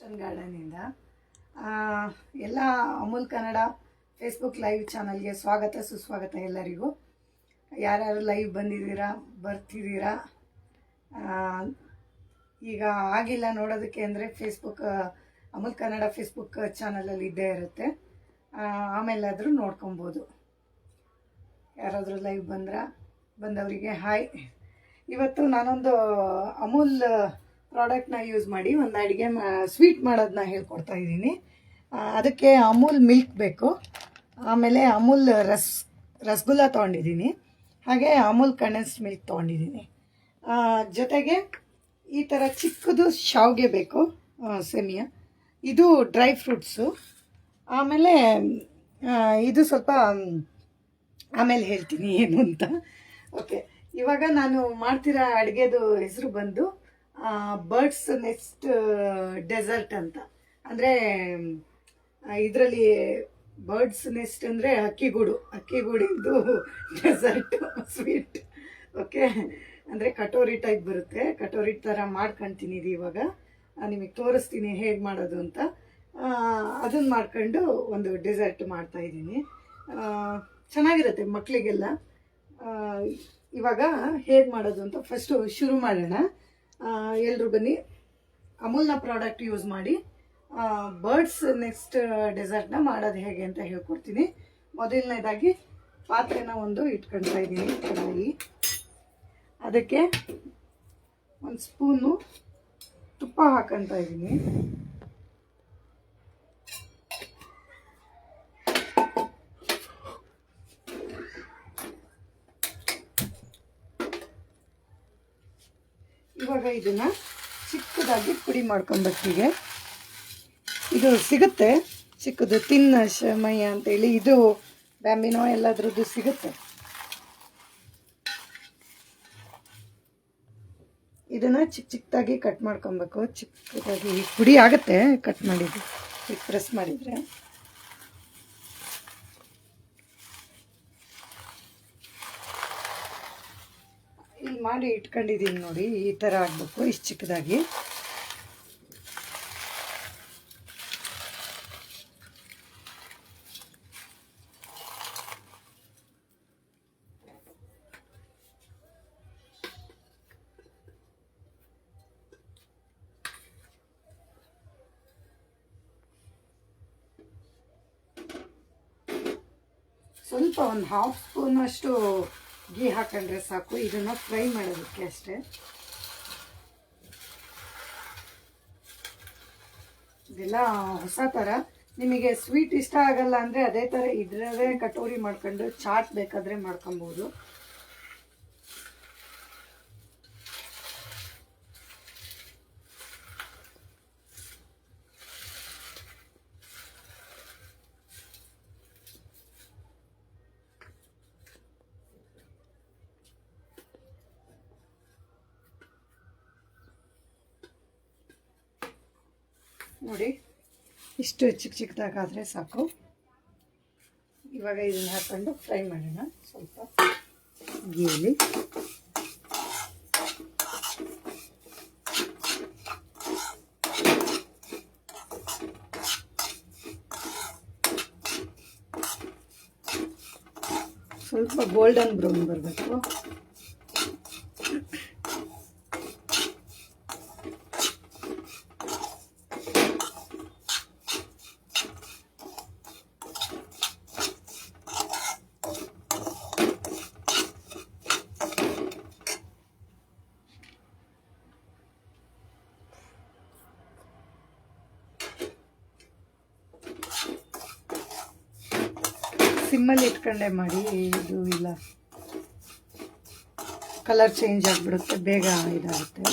Western ಗಾರ್ಡನಿಂದ ಎಲ್ಲ Amul Kannada Facebook live ಚಾನಲ್ಗೆ ಸ್ವಾಗತ ಸುಸ್ವಾಗತ. ಎಲ್ಲರಿಗೂ ಯಾರ್ಯಾರು ಲೈವ್ ಬಂದಿದ್ದೀರಾ ಬರ್ತಿದ್ದೀರಾ, ಈಗ ಆಗಿಲ್ಲ ನೋಡೋದಕ್ಕೆ ಅಂದರೆ ಫೇಸ್ಬುಕ್ ಅಮೂಲ್ ಕನ್ನಡ ಫೇಸ್ಬುಕ್ ಚಾನಲಲ್ಲಿ ಇದ್ದೇ ಇರುತ್ತೆ, ಆಮೇಲಾದರೂ ನೋಡ್ಕೊಬೋದು. ಯಾರಾದರೂ ಲೈವ್ ಬಂದವರಿಗೆ ಹಾಯ್. ಇವತ್ತು ನಾನೊಂದು ಅಮೂಲ್ ಪ್ರಾಡಕ್ಟ್ನ ಯೂಸ್ ಮಾಡಿ ಒಂದು ಅಡುಗೆ ಸ್ವೀಟ್ ಮಾಡೋದನ್ನ ಹೇಳ್ಕೊಡ್ತಾ ಇದ್ದೀನಿ. ಅದಕ್ಕೆ ಅಮೂಲ್ ಮಿಲ್ಕ್ ಬೇಕು, ಆಮೇಲೆ ಅಮೂಲ್ ರಸಗುಲ್ಲ ತೊಗೊಂಡಿದ್ದೀನಿ, ಹಾಗೆ ಅಮೂಲ್ ಕಂಡೆನ್ಸ್ಡ್ ಮಿಲ್ಕ್ ತೊಗೊಂಡಿದ್ದೀನಿ. ಜೊತೆಗೆ ಈ ಥರ ಚಿಕ್ಕದು ಶಾವಿಗೆ ಬೇಕು, ಸೆಮಿಯ. ಇದು ಡ್ರೈ ಫ್ರೂಟ್ಸು. ಆಮೇಲೆ ಇದು ಸ್ವಲ್ಪ ಆಮೇಲೆ ಹೇಳ್ತೀನಿ ಏನು ಅಂತ. ಓಕೆ, ಇವಾಗ ನಾನು ಮಾಡ್ತಿರೋ ಅಡುಗೆದು ಹೆಸರು ಬಂದು ಬರ್ಡ್ಸ್ ನೆಸ್ಟ್ ಡೆಸರ್ಟ್ ಅಂತ. ಅಂದರೆ ಇದರಲ್ಲಿ ಬರ್ಡ್ಸ್ ನೆಸ್ಟ್ ಅಂದರೆ ಹಕ್ಕಿಗೂಡಿಂದು ಡೆಸರ್ಟ್ ಸ್ವೀಟ್. ಓಕೆ, ಅಂದರೆ ಕಟೋರಿ ಟೈಪ್ ಬರುತ್ತೆ, ಕಟೋರಿ ಥರ ಮಾಡ್ಕೊಳ್ತೀನಿ. ಇದು ಇವಾಗ ನಿಮಗೆ ತೋರಿಸ್ತೀನಿ ಹೇಗೆ ಮಾಡೋದು ಅಂತ. ಅದನ್ನು ಮಾಡ್ಕೊಂಡು ಒಂದು ಡೆಸರ್ಟ್ ಮಾಡ್ತಾಯಿದ್ದೀನಿ. ಚೆನ್ನಾಗಿರುತ್ತೆ ಮಕ್ಕಳಿಗೆಲ್ಲ. ಇವಾಗ ಹೇಗೆ ಮಾಡೋದು ಅಂತ ಫಸ್ಟು ಶುರು ಮಾಡೋಣ. ಎಲ್ಲರೂ ಬನ್ನಿ, ಅಮೂಲ್ನ ಪ್ರಾಡಕ್ಟ್ ಯೂಸ್ ಮಾಡಿ ಬರ್ಡ್ಸ್ ನೆಕ್ಸ್ಟ್ ಡೆಸರ್ಟ್ನ ಮಾಡೋದು ಹೇಗೆ ಅಂತ ಹೇಳ್ಕೊಡ್ತೀನಿ. ಮೊದಲನೇದಾಗಿ ಪಾತ್ರೆನ ಒಂದು ಇಟ್ಕೊಳ್ತಾ ಇದ್ದೀನಿ, ಕಡಾಯಿ. ಅದಕ್ಕೆ ಒಂದು ಸ್ಪೂನು ತುಪ್ಪ ಹಾಕೊಳ್ತಾ ಇದ್ದೀನಿ. ಇವಾಗ ಇದನ್ನು ಚಿಕ್ಕದಾಗಿ ಪುಡಿ ಮಾಡ್ಕೊಬೇಕು. ಇದು ಸಿಗುತ್ತೆ ಚಿಕ್ಕದು, ತಿನ್ನ ಶಮಯ ಅಂತೇಳಿ, ಇದು ಬ್ಯಾಂಬಿನೋ ಎಲ್ಲದ್ರದ್ದು ಸಿಗುತ್ತೆ. ಇದನ್ನು ಚಿಕ್ಕದಾಗಿ ಕಟ್ ಮಾಡ್ಕೊಬೇಕು. ಚಿಕ್ಕದಾಗಿ ಪುಡಿ ಆಗುತ್ತೆ ಕಟ್ ಮಾಡಿದ್ದು, ಪ್ರೆಸ್ ಮಾಡಿದರೆ. ಇಲ್ಲಿ ಮಾಡಿ ಇಟ್ಕೊಂಡಿದ್ದೀನಿ ನೋಡಿ, ಈ ಥರ ಆಗಬೇಕು, ಇಷ್ಟು ಚಿಕ್ಕದಾಗಿ. ಸ್ವಲ್ಪ ಒಂದು ಹಾಫ್ ಸ್ಪೂನಷ್ಟು ಗೀ ಹಾಕೊಂಡ್ರೆ ಸಾಕು, ಇದನ್ನು ಫ್ರೈ ಮಾಡೋದಕ್ಕೆ ಅಷ್ಟೇ. ಇದೆಲ್ಲ ಹೊಸ ಥರ. ನಿಮಗೆ ಸ್ವೀಟ್ ಇಷ್ಟ ಆಗಲ್ಲ ಅಂದರೆ ಅದೇ ಥರ ಇದರದೇ ಕಟೋರಿ ಮಾಡ್ಕೊಂಡು ಚಾಟ್ ಬೇಕಾದರೆ ಮಾಡ್ಕೊಬೋದು. ನೋಡಿ, ಇಷ್ಟು ಚಿಕ್ಕದಾಗಾದರೆ ಸಾಕು. ಇವಾಗ ಇದನ್ನು ಹಾಕೊಂಡು ಫ್ರೈ ಮಾಡೋಣ ಸ್ವಲ್ಪ ಗೀಲಿ. ಸ್ವಲ್ಪ ಗೋಲ್ಡನ್ ಬ್ರೌನ್ ಬರಬೇಕು. ಸಿಮ್ಮಲ್ಲಿ ಇಟ್ಕೊಂಡೆ ಮಾಡಿ, ಇದು ಇಲ್ಲ ಕಲರ್ ಚೇಂಜ್ ಆಗಿಬಿಡುತ್ತೆ, ಬೇಗ ಇದಾಗುತ್ತೆ.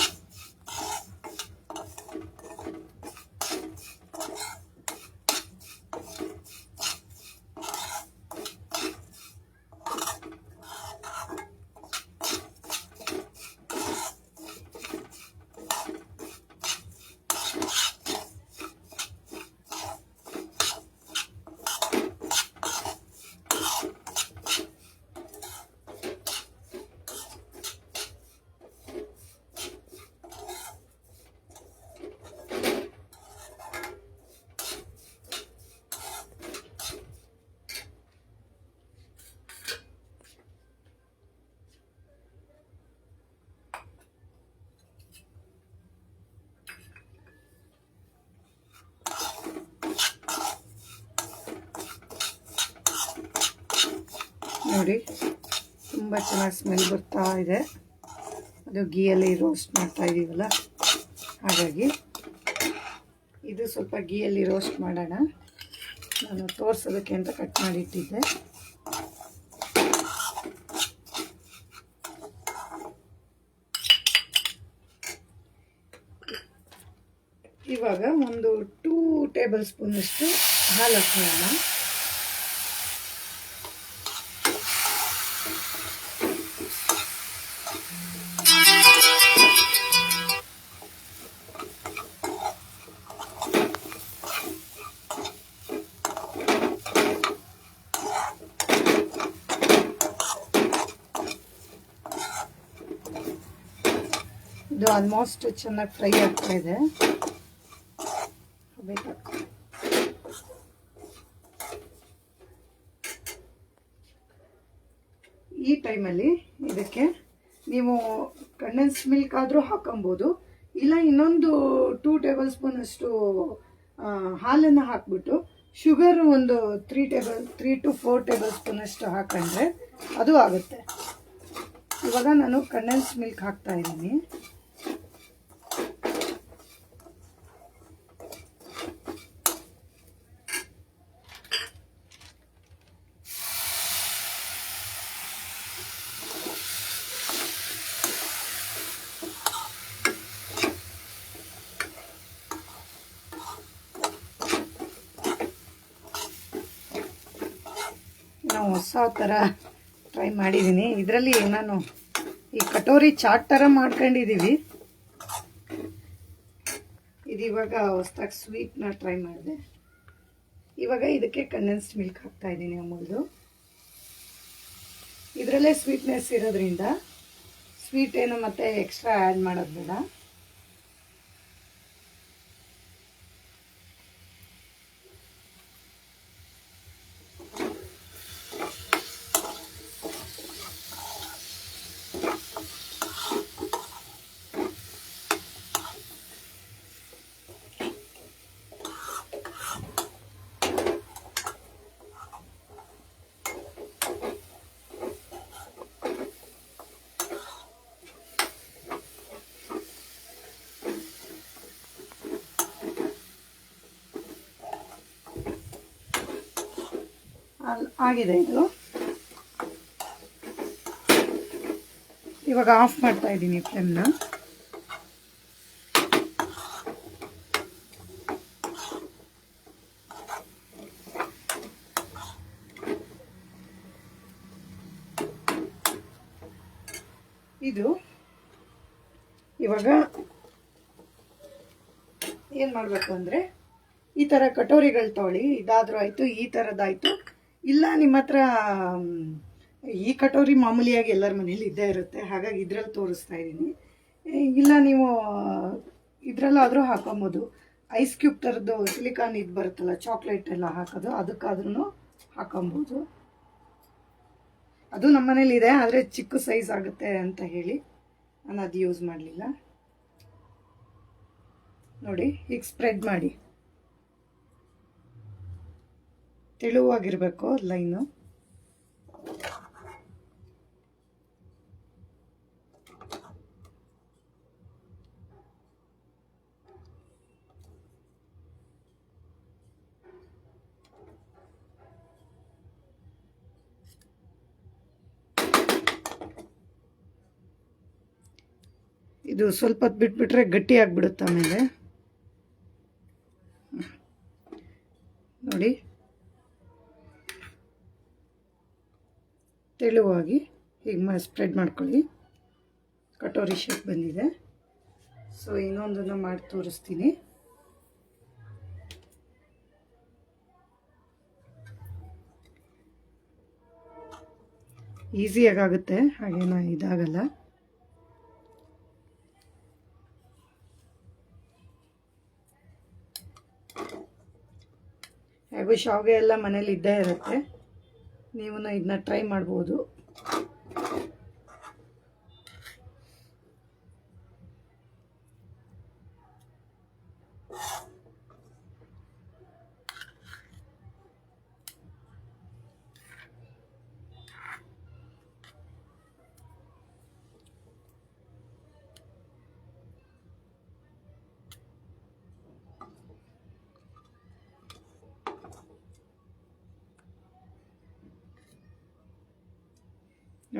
ನೋಡಿ ತುಂಬ ಚೆನ್ನಾಗಿ ಸ್ಮೆಲ್ ಬರ್ತಾ ಇದೆ. ಅದು ಗೀಯಲ್ಲಿ ರೋಸ್ಟ್ ಮಾಡ್ತಾ ಇದ್ದೀವಲ್ಲ, ಹಾಗಾಗಿ ಇದು ಸ್ವಲ್ಪ ಗೀಯಲ್ಲಿ ರೋಸ್ಟ್ ಮಾಡೋಣ. ನಾನು ತೋರಿಸೋದಕ್ಕೆ ಅಂತ ಕಟ್ ಮಾಡಿಟ್ಟಿದ್ದೆ. ಇವಾಗ ಒಂದು 2 ಟೇಬಲ್ ಸ್ಪೂನಷ್ಟು ಹಾಲು ಹಾಕೋಣ. ಇದು ಆಲ್ಮೋಸ್ಟ್ ಚೆನ್ನಾಗಿ ಫ್ರೈ ಆಗ್ತಾ ಇದೆ. ಈ ಟೈಮಲ್ಲಿ ಇದಕ್ಕೆ ನೀವು ಕಂಡೆನ್ಸ್ ಮಿಲ್ಕ್ ಆದರೂ ಹಾಕೊಬೋದು, ಇಲ್ಲ ಇನ್ನೊಂದು 2 ಟೇಬಲ್ ಸ್ಪೂನ್ ಅಷ್ಟು ಹಾಲನ್ನು ಹಾಕ್ಬಿಟ್ಟು ಶುಗರ್ ಒಂದು 3 to 4 ಟೇಬಲ್ ಸ್ಪೂನ್ ಅಷ್ಟು ಹಾಕೊಂಡ್ರೆ ಅದು ಆಗುತ್ತೆ. ಇವಾಗ ನಾನು ಕಂಡೆನ್ಸ್ ಮಿಲ್ಕ್ ಹಾಕ್ತಾ ಇದ್ದೀನಿ. ನಾವು ಹೊಸ ಥರ ಟ್ರೈ ಮಾಡಿದ್ದೀನಿ. ಇದರಲ್ಲಿ ನಾನು ಈ ಕಟೋರಿ ಚಾಟ್ ಥರ ಮಾಡ್ಕೊಂಡಿದ್ದೀವಿ. ಇದು ಇವಾಗ ಹೊಸದಾಗಿ ಸ್ವೀಟ್ನ ಟ್ರೈ ಮಾಡಿದೆ. ಇವಾಗ ಇದಕ್ಕೆ ಕಂಡೆನ್ಸ್ಡ್ ಮಿಲ್ಕ್ ಹಾಕ್ತಾ ಇದ್ದೀನಿ ಅಮೂಲ್ದು. ಇದರಲ್ಲೇ ಸ್ವೀಟ್ನೆಸ್ ಇರೋದ್ರಿಂದ ಸ್ವೀಟ್ ಏನು ಮತ್ತೆ ಎಕ್ಸ್ಟ್ರಾ ಆ್ಯಡ್ ಮಾಡೋದು ಬೇಡ. ಆಗಿದೆ ಇದು. ಇವಾಗ ಆಫ್ ಮಾಡ್ತಾ ಇದ್ದೀನಿ ಫ್ಲೇಮ್ನ. ಇದು ಇವಾಗ ಏನು ಮಾಡಬೇಕು ಅಂದರೆ, ಈ ಥರ ಕಟೋರಿಗಳು ತೊಗೊಳ್ಳಿ. ಇದಾದರೂ ಆಯಿತು, ಈ ಥರದ್ದಾಯಿತು. ಇಲ್ಲ ನಿಮ್ಮ ಹತ್ರ ಈ ಕಟೋರಿ ಮಾಮೂಲಿಯಾಗಿ ಎಲ್ಲರ ಮನೇಲಿ ಇದ್ದೇ ಇರುತ್ತೆ, ಹಾಗಾಗಿ ಇದರಲ್ಲಿ ತೋರಿಸ್ತಾ ಇದ್ದೀನಿ. ಇಲ್ಲ ನೀವು ಇದರಲ್ಲಾದರೂ ಹಾಕೊಬೋದು. ಐಸ್ ಕ್ಯೂಬ್ ಥರದ್ದು ಸಿಲಿಕಾನ್ ಇದು ಬರುತ್ತಲ್ಲ, ಚಾಕ್ಲೇಟ್ ಎಲ್ಲ ಹಾಕೋದು, ಅದಕ್ಕಾದ್ರೂ ಹಾಕೊಬೋದು. ಅದು ನಮ್ಮ ಮನೇಲಿ ಇದೆ, ಆದರೆ ಚಿಕ್ಕ ಸೈಜ್ ಆಗುತ್ತೆ ಅಂತ ಹೇಳಿ ನಾನು ಅದು ಯೂಸ್ ಮಾಡಲಿಲ್ಲ. ನೋಡಿ, ಈಗ ಸ್ಪ್ರೆಡ್ ಮಾಡಿ. ತೆಳುವಾಗಿರಬೇಕು ಲೈನು. ಇದು ಸ್ವಲ್ಪ ಹೊತ್ತು ಬಿಟ್ಬಿಟ್ರೆ ಗಟ್ಟಿ ಆಗಿಬಿಡುತ್ತೆ. ಆಮೇಲೆ ನೋಡಿ, ತೆಳುವಾಗಿ ಹೀಗೆ ಸ್ಪ್ರೆಡ್ ಮಾಡ್ಕೊಳ್ಳಿ. ಕಟೋರಿ ಶೇಪ್ ಬಂದಿದೆ. ಸೊ ಇನ್ನೊಂದನ್ನು ಮಾಡಿ ತೋರಿಸ್ತೀನಿ. ಈಸಿಯಾಗಿ ಆಗುತ್ತೆ, ಹಾಗೇನ ಇದಾಗಲ್ಲ. ಹಾಗೂ ಶಾವಿಗೆ ಎಲ್ಲ ಮನೇಲಿ ಇದ್ದೇ ಇರುತ್ತೆ, ನೀವು ಇದನ್ನ ಟ್ರೈ ಮಾಡ್ಬೋದು.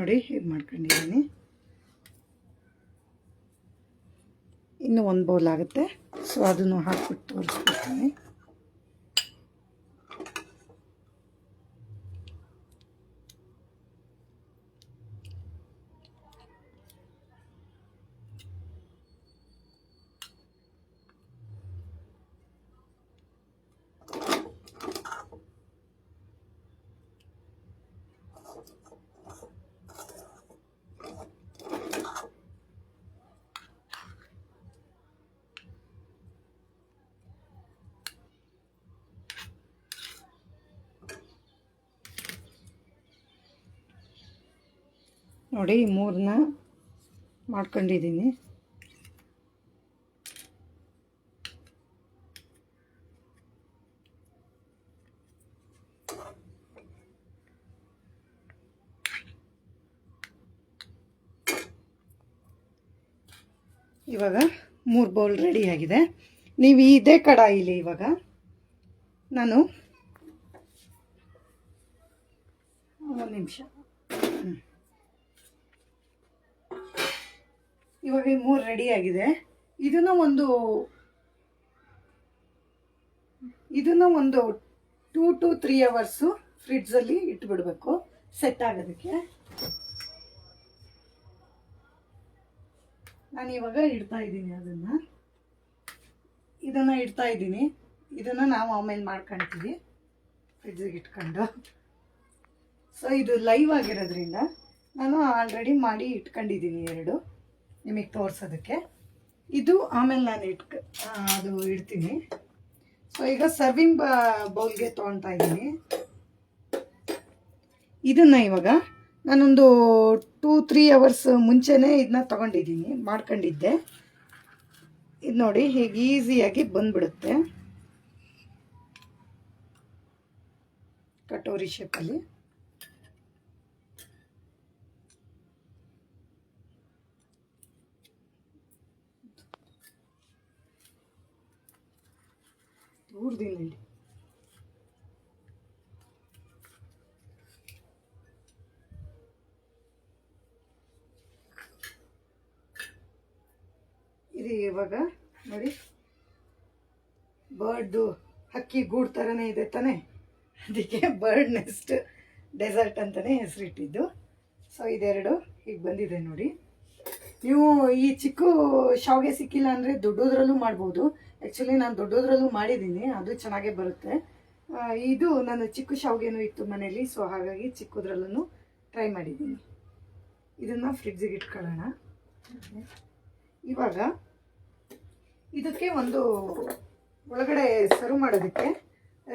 ನೋಡಿ ಇದು ಮಾಡ್ಕೊಂಡಿದ್ದೀನಿ. ಇನ್ನೂ ಒಂದು ಬೌಲ್ ಆಗುತ್ತೆ, ಸೊ ಅದನ್ನು ಹಾಕ್ಬಿಟ್ಟು ತೋರಿಸ್ಬಿಡ್ತೀನಿ. ನೋಡಿ 3ನ ಮಾಡ್ಕೊಂಡಿದ್ದೀನಿ. ಇವಾಗ 3 ಬೌಲ್ ರೆಡಿಯಾಗಿದೆ. ನೀವು ಇದೇ ಕಡಾಯಿಲಿ ಇವಾಗ ನಾನು ಒಂದು ನಿಮಿಷ, ಇವಾಗ 3 ರೆಡಿಯಾಗಿದೆ. ಇದನ್ನು ಒಂದು 2 to 3 ಅವರ್ಸು ಫ್ರಿಡ್ಜಲ್ಲಿ ಇಟ್ಬಿಡ್ಬೇಕು ಸೆಟ್ ಆಗೋದಕ್ಕೆ. ನಾನು ಇವಾಗ ಇಡ್ತಾ ಇದ್ದೀನಿ, ಇದನ್ನು ಇಡ್ತಾ ಇದ್ದೀನಿ. ಇದನ್ನು ನಾವು ಆಮೇಲೆ ಮಾಡ್ಕೊಳ್ತೀವಿ ಫ್ರಿಡ್ಜಿಗೆ ಇಟ್ಕೊಂಡು. ಸೊ ಇದು ಲೈವ್ ಆಗಿರೋದ್ರಿಂದ ನಾನು ಆಲ್ರೆಡಿ ಮಾಡಿ ಇಟ್ಕೊಂಡಿದ್ದೀನಿ 2 ನಿಮಗೆ ತೋರಿಸೋದಕ್ಕೆ. ಇದು ಆಮೇಲೆ ನಾನು ಅದು ಇಡ್ತೀನಿ. ಸೊ ಈಗ ಸರ್ವಿಂಗ್ ಬೌಲ್ಗೆ ತೊಗೊಳ್ತಾ ಇದ್ದೀನಿ. ಇದನ್ನು ಇವಾಗ ನಾನೊಂದು 2-3 ಅವರ್ಸ್ ಮುಂಚೆನೇ ಇದನ್ನ ತೊಗೊಂಡಿದ್ದೀನಿ, ಮಾಡ್ಕೊಂಡಿದ್ದೆ. ಇದು ನೋಡಿ ಹೇಗೆ ಈಸಿಯಾಗಿ ಬಂದ್ಬಿಡುತ್ತೆ ಕಟೋರಿ ಶೇಪಲ್ಲಿ. ದೂರದಿಂದ ಇಡಿ. ಇದು ಇವಾಗ ನೋಡಿ ಬರ್ಡ್ದು ಹಕ್ಕಿ ಗೂಡು ಥರನೇ ಇದೆ ತಾನೆ, ಅದಕ್ಕೆ ಬರ್ಡ್ ನೆಸ್ಟ್ ಡೆಸರ್ಟ್ ಅಂತಲೇ ಹೆಸರಿಟ್ಟಿದ್ದು. ಸೊ ಇದೆರಡು ಹೀಗೆ ಬಂದಿದೆ ನೋಡಿ. ನೀವು ಈ ಚಿಕ್ಕ ಶಾವಿಗೆ ಸಿಕ್ಕಿಲ್ಲ ಅಂದರೆ ದೊಡ್ಡದ್ರಲ್ಲೂ ಮಾಡ್ಬೋದು. ಆ್ಯಕ್ಚುಲಿ ನಾನು ದೊಡ್ಡದ್ರಲ್ಲೂ ಮಾಡಿದ್ದೀನಿ, ಅದು ಚೆನ್ನಾಗೇ ಬರುತ್ತೆ. ಇದು ನಾನು ಚಿಕ್ಕ ಶಾವಿಗೆನೂ ಇತ್ತು ಮನೇಲಿ, ಸೊ ಹಾಗಾಗಿ ಚಿಕ್ಕದ್ರಲ್ಲೂ ಟ್ರೈ ಮಾಡಿದ್ದೀನಿ. ಇದನ್ನು ಫ್ರಿಡ್ಜಿಗೆ ಇಟ್ಕೊಳ್ಳೋಣ. ಇವಾಗ ಇದಕ್ಕೆ ಒಂದು ಒಳಗಡೆ ಸರ್ವ್ ಮಾಡೋದಕ್ಕೆ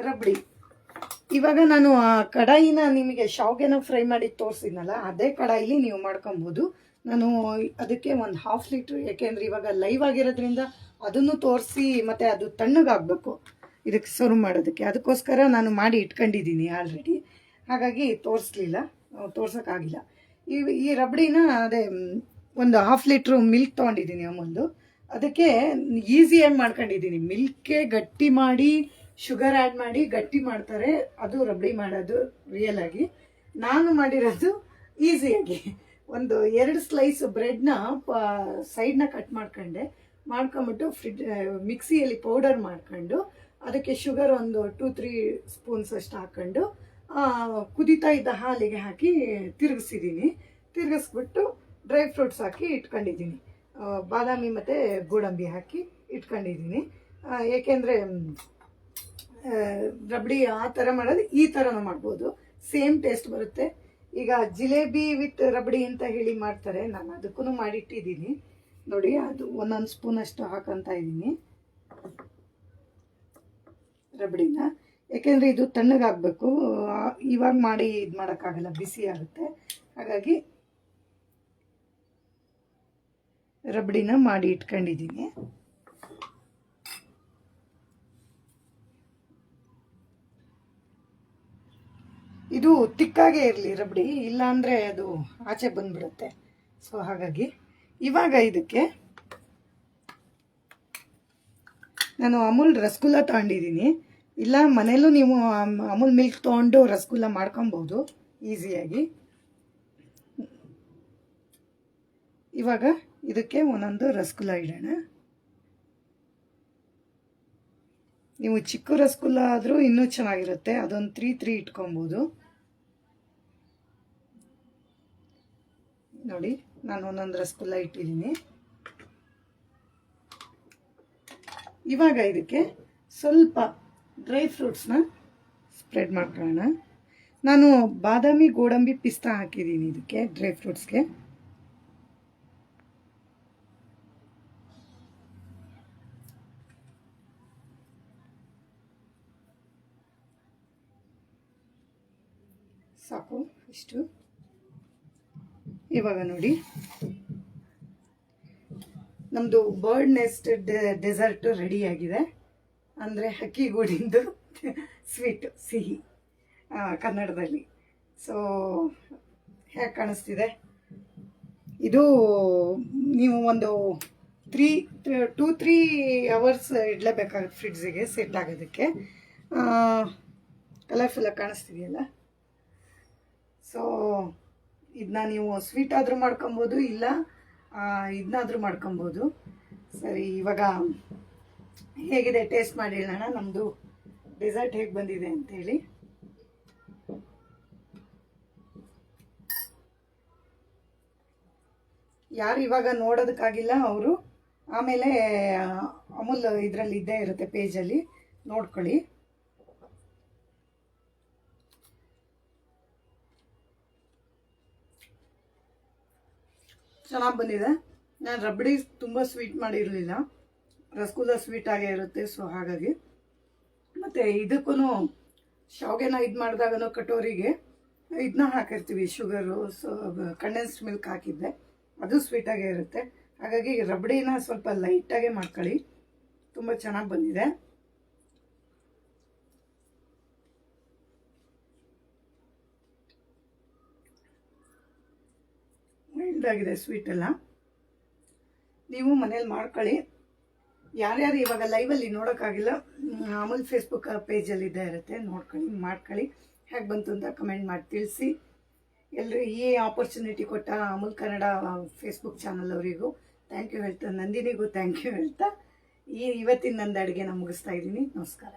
ರಬಡಿ. ಇವಾಗ ನಾನು ಆ ಕಡಾಯಿನ ನಿಮಗೆ ಶಾವಿಗೆನ ಫ್ರೈ ಮಾಡಿ ತೋರಿಸಿದ್ನಲ್ಲ, ಅದೇ ಕಡಾಯಿಲಿ ನೀವು ಮಾಡ್ಕೊಬೋದು. ನಾನು ಅದಕ್ಕೆ ಒಂದು 1/2 ಲೀಟ್ರ್, ಯಾಕೆಂದರೆ ಇವಾಗ ಲೈವ್ ಆಗಿರೋದ್ರಿಂದ ಅದನ್ನು ತೋರಿಸಿ ಮತ್ತು ಅದು ತಣ್ಣಗಾಗಬೇಕು ಇದಕ್ಕೆ ಸರ್ವ್ ಮಾಡೋದಕ್ಕೆ. ಅದಕ್ಕೋಸ್ಕರ ನಾನು ಮಾಡಿ ಇಟ್ಕೊಂಡಿದ್ದೀನಿ ಆಲ್ರೆಡಿ, ಹಾಗಾಗಿ ತೋರ್ಸೋಕ್ಕಾಗಿಲ್ಲ. ಈ ರಬಡಿನ ಅದೇ ಒಂದು 1/2 ಲೀಟ್ರ್ ಮಿಲ್ಕ್ ತೊಗೊಂಡಿದ್ದೀನಿ ಅಮೂಲ್ದು. ಅದಕ್ಕೆ ಈಸಿಯಾಗಿ ಮಾಡ್ಕೊಂಡಿದ್ದೀನಿ. ಮಿಲ್ಕೇ ಗಟ್ಟಿ ಮಾಡಿ ಶುಗರ್ ಆ್ಯಡ್ ಮಾಡಿ ಗಟ್ಟಿ ಮಾಡ್ತಾರೆ, ಅದು ರಬಡಿ ಮಾಡೋದು ರಿಯಲ್ ಆಗಿ. ನಾನು ಮಾಡಿರೋದು ಈಸಿಯಾಗಿ ಒಂದು 2 ಸ್ಲೈಸ್ ಬ್ರೆಡ್ನ ಸೈಡ್ನ ಕಟ್ ಮಾಡ್ಕೊಂಬಿಟ್ಟು ಮಿಕ್ಸಿಯಲ್ಲಿ ಪೌಡರ್ ಮಾಡ್ಕೊಂಡು ಅದಕ್ಕೆ ಶುಗರ್ ಒಂದು 2-3 ಸ್ಪೂನ್ಸ್ ಅಷ್ಟು ಹಾಕ್ಕೊಂಡು ಕುದೀತಾ ಇದ್ದ ಹಾಲಿಗೆ ಹಾಕಿ ತಿರುಗಿಸ್ಬಿಟ್ಟು ಡ್ರೈ ಫ್ರೂಟ್ಸ್ ಹಾಕಿ ಇಟ್ಕೊಂಡಿದ್ದೀನಿ. ಬಾದಾಮಿ ಮತ್ತು ಗೋಡಂಬಿ ಹಾಕಿ ಇಟ್ಕೊಂಡಿದ್ದೀನಿ. ಏಕೆಂದರೆ ರಬಡಿ ಆ ಥರ ಮಾಡೋದು ಈ ಥರನೂ ಮಾಡ್ಬೋದು, ಸೇಮ್ ಟೇಸ್ಟ್ ಬರುತ್ತೆ. ಈಗ ಜಿಲೇಬಿ ವಿತ್ ರಬಡಿ ಅಂತ ಹೇಳಿ ಮಾಡ್ತಾರೆ, ನಾನು ಅದಕ್ಕೂ ಮಾಡಿಟ್ಟಿದ್ದೀನಿ ನೋಡಿ. ಅದು 1 ಸ್ಪೂನಷ್ಟು ಹಾಕೋಂತ ಇದ್ದೀನಿ ರಬಡಿನ, ಯಾಕೆಂದರೆ ಇದು ತಣ್ಣಗಾಗಬೇಕು. ಇವಾಗ ಮಾಡಿ ಇದು ಮಾಡೋಕ್ಕಾಗಲ್ಲ, ಬಿಸಿ ಆಗುತ್ತೆ. ಹಾಗಾಗಿ ರಬಡಿನ ಮಾಡಿ ಇಟ್ಕೊಂಡಿದ್ದೀನಿ. ಇದು ತಿಕ್ಕಾಗೇ ಇರಲಿ ರಬಡಿ, ಇಲ್ಲಾಂದರೆ ಅದು ಆಚೆ ಬಂದ್ಬಿಡುತ್ತೆ. ಸೊ ಹಾಗಾಗಿ ಇವಾಗ ಇದಕ್ಕೆ ನಾನು ಅಮೂಲ್ ರಸಗುಲ್ಲ ತೊಗೊಂಡಿದ್ದೀನಿ. ಇಲ್ಲ ಮನೇಲೂ ನೀವು ಅಮೂಲ್ ಮಿಲ್ಕ್ ತೊಗೊಂಡು ರಸಗುಲ್ಲ ಮಾಡ್ಕೊಬೋದು ಈಸಿಯಾಗಿ. ಇವಾಗ ಇದಕ್ಕೆ ಒಂದೊಂದು ರಸಗುಲ್ಲ ಇಡೋಣ. ನೀವು ಚಿಕ್ಕ ರಸಗುಲ್ಲ ಆದರೂ ಇನ್ನೂ ಚೆನ್ನಾಗಿರುತ್ತೆ. ಅದೊಂದು 3 ಇಟ್ಕೊಬೋದು. ನೋಡಿ, ನಾನು ಒಂದೊಂದು ರಸಗುಲ್ಲ ಇಟ್ಟಿದ್ದೀನಿ. ಇವಾಗ ಇದಕ್ಕೆ ಸ್ವಲ್ಪ ಡ್ರೈ ಫ್ರೂಟ್ಸ್ನ ಸ್ಪ್ರೆಡ್ ಮಾಡ್ಕೊಳ್ಳೋಣ. ನಾನು ಬಾದಾಮಿ, ಗೋಡಂಬಿ, ಪಿಸ್ತಾ ಹಾಕಿದ್ದೀನಿ ಇದಕ್ಕೆ ಡ್ರೈ ಫ್ರೂಟ್ಸ್ಗೆ. ಸಾಕು ಇಷ್ಟು. ಇವಾಗ ನೋಡಿ, ನಮ್ಮದು ಬರ್ಡ್ ನೆಸ್ಟ್ ಡೆಸರ್ಟು ರೆಡಿಯಾಗಿದೆ. ಅಂದರೆ ಹಕ್ಕಿಗೂಡಿಂದು ಸ್ವೀಟು, ಸಿಹಿ ಕನ್ನಡದಲ್ಲಿ. ಸೊ ಹೇಗೆ ಕಾಣಿಸ್ತಿದೆ ಇದು? ನೀವು ಒಂದು 2-3 ಅವರ್ಸ್ ಇಡಲೇಬೇಕಾಗುತ್ತೆ ಫ್ರಿಡ್ಜಿಗೆ ಸೆಟ್ ಆಗೋದಕ್ಕೆ. ಕಲರ್ಫುಲ್ಲಾಗಿ ಕಾಣಿಸ್ತಿದೆಯಲ್ಲ. ಸೊ ಇದನ್ನ ನೀವು ಸ್ವೀಟ್ ಆದರೂ ಮಾಡ್ಕೊಬೋದು, ಇಲ್ಲ ಇದನ್ನಾದರೂ ಮಾಡ್ಕೊಬೋದು. ಸರಿ, ಇವಾಗ ಹೇಗಿದೆ ಟೇಸ್ಟ್ ಮಾಡಿ ಹೇಳೋಣ ನಮ್ಮದು ಡೆಸರ್ಟ್ ಹೇಗೆ ಬಂದಿದೆ ಅಂತೇಳಿ. ಯಾರು ಇವಾಗ ನೋಡೋದಕ್ಕಾಗಿಲ್ಲ ಅವರು ಆಮೇಲೆ ಅಮೂಲ್ ಇದರಲ್ಲಿ ಇದ್ದೇ ಇರುತ್ತೆ, ಪೇಜಲ್ಲಿ ನೋಡ್ಕೊಳ್ಳಿ. ಚೆನ್ನಾಗಿ ಬಂದಿದೆ. ನಾನು ರಬಡಿ ತುಂಬ ಸ್ವೀಟ್ ಮಾಡಿರಲಿಲ್ಲ, ರಸಗುಲ್ಲ ಸ್ವೀಟ್ ಆಗೇ ಇರುತ್ತೆ. ಸೊ ಹಾಗಾಗಿ ಮತ್ತು ಇದಕ್ಕೂ ಶಾವಿಗೆನ ಇದು ಮಾಡಿದಾಗನೂ ಕಟೋರಿಗೆ ಇದನ್ನ ಹಾಕಿರ್ತೀವಿ, ಶುಗರು. ಸೊ ಕಂಡೆನ್ಸ್ಡ್ ಮಿಲ್ಕ್ ಹಾಕಿದ್ದೆ, ಅದು ಸ್ವೀಟಾಗೇ ಇರುತ್ತೆ. ಹಾಗಾಗಿ ರಬಡಿನ ಸ್ವಲ್ಪ ಲೈಟಾಗೇ ಮಾಡ್ಕೊಳ್ಳಿ. ತುಂಬ ಚೆನ್ನಾಗಿ ಬಂದಿದೆ. ಮೈಲ್ಡಾಗಿದೆ ಸ್ವೀಟ್ ಎಲ್ಲ. ನೀವು ಮನೇಲಿ ಮಾಡ್ಕೊಳ್ಳಿ. ಯಾರ್ಯಾರು ಇವಾಗ ಲೈವಲ್ಲಿ ನೋಡೋಕ್ಕಾಗಿಲ್ಲ, ಅಮೂಲ್ ಫೇಸ್ಬುಕ್ ಪೇಜಲ್ಲಿ ಇದ್ದೇ ಇರುತ್ತೆ, ನೋಡ್ಕೊಳ್ಳಿ, ಮಾಡ್ಕೊಳ್ಳಿ. ಹೇಗೆ ಬಂತು ಅಂತ ಕಮೆಂಟ್ ಮಾಡಿ ತಿಳಿಸಿ. ಎಲ್ಲರೂ ಈ ಆಪರ್ಚುನಿಟಿ ಕೊಟ್ಟ ಅಮೂಲ್ ಕನ್ನಡ ಫೇಸ್ಬುಕ್ ಚಾನಲ್ ಅವರಿಗೂ ಥ್ಯಾಂಕ್ ಯು ಹೇಳ್ತಾ, ನಂದಿನಿಗೂ ಥ್ಯಾಂಕ್ ಯು ಹೇಳ್ತಾ ಇವತ್ತಿನ ನಂದು ಅಡುಗೆನ ಮುಗಿಸ್ತಾ ಇದ್ದೀನಿ. ನಮಸ್ಕಾರ.